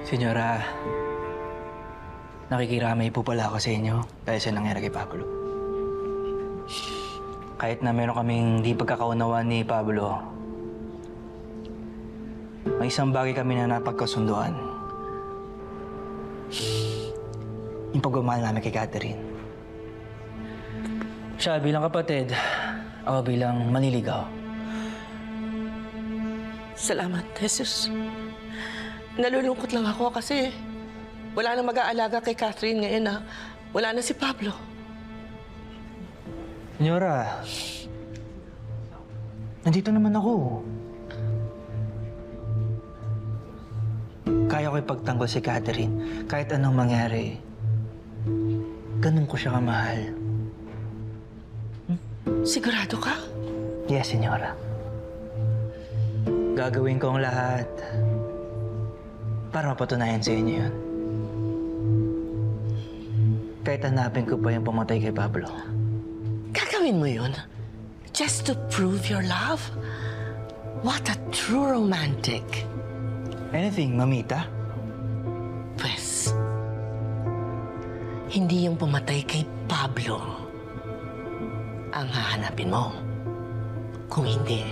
Senyora, nakikiramay po pala ako sa inyo dahil sa nangyari kay Pablo. Kahit na meron kaming di pagkakaunawaan ni Pablo, may isang bagay kami na napagkasunduan. Yung pagmamahal namin kay Catherine. Siya bilang kapatid, ako bilang manliligaw. Salamat, Jesus. Nalulungkot lang ako kasi wala nang mag-aalaga kay Catherine ngayon na wala na si Pablo. Senyora, nandito naman ako. Kaya ko ipagtanggol si Catherine kahit anong mangyari. Ganun ko siya kamahal. Sigurado ka? Yes, senyora. Gagawin ko ang lahat para mapatunayan sa inyo yun. Kahit hanapin ko pa yung pumatay kay Pablo. Gagawin mo yun? Just to prove your love? What a true romantic. Anything, mamita? Pwes, hindi yung pumatay kay Pablo ang hahanapin mo. Kung hindi,